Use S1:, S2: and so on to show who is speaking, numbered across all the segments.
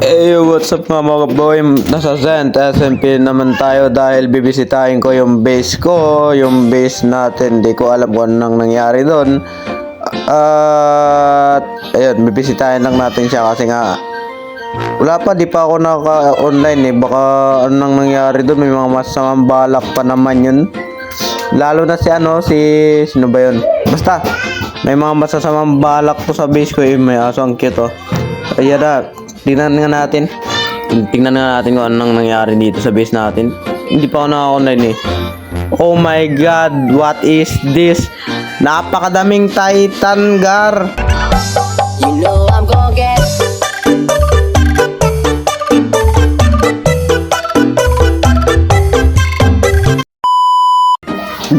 S1: Hey, what's up mga boy? Nasa Zent SMP naman tayo dahil bibisitahin ko yung base ko, yung base natin. Di ko alam kung anong nangyari doon. At ayun, bibisitahin lang natin siya kasi nga wala pa, di pa ako naka-online eh. Baka anong nangyari doon, may mga masamang balak pa naman yun. Lalo na sino ba yun? Basta, may mga masasamang balak to sa base ko eh. May aso ang cute oh. Ayan na. Tingnan nga natin kung anong nangyari dito sa base natin. Hindi pa ako naka-online eh. Oh my god, what is this? Napakadaming Titan Gar.
S2: You know I'm gonna get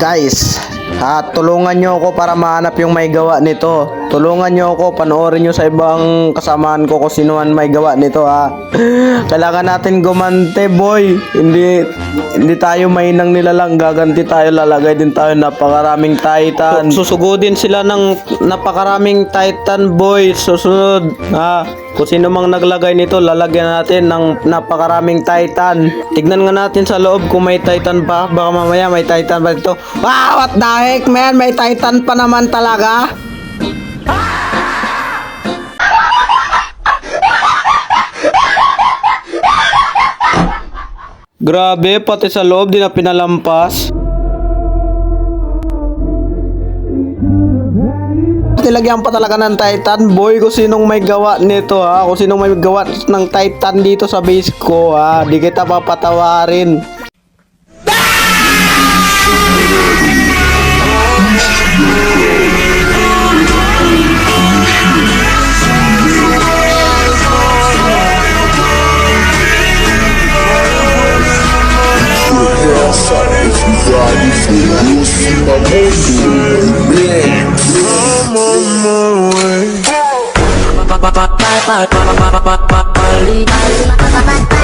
S1: Guys, tulungan nyo ako para mahanap yung may gawa nito. Tulungan nyo ako, panoorin nyo sa ibang kasamaan ko kung sino man may gawa nito ha. Kailangan natin gumante boy. Hindi tayo mahinang nilalang, gaganti tayo, lalagay din tayo napakaraming Titan. Susugudin sila ng napakaraming Titan boy. Susunod ha. Kung sino mang naglagay nito, lalagyan natin ng napakaraming Titan. Tignan nga natin sa loob kung may Titan pa. Baka mamaya may Titan pa dito. Wow, what the heck man? May Titan pa naman talaga. Grabe, pati sa loob di na pinalampas. Nilagyan pa talaga ng Titan boy kung sinong may gawa nito ha. Kung sinong may gawa ng Titan dito sa base ko ha. Di kita papatawarin.
S2: I'm on my way.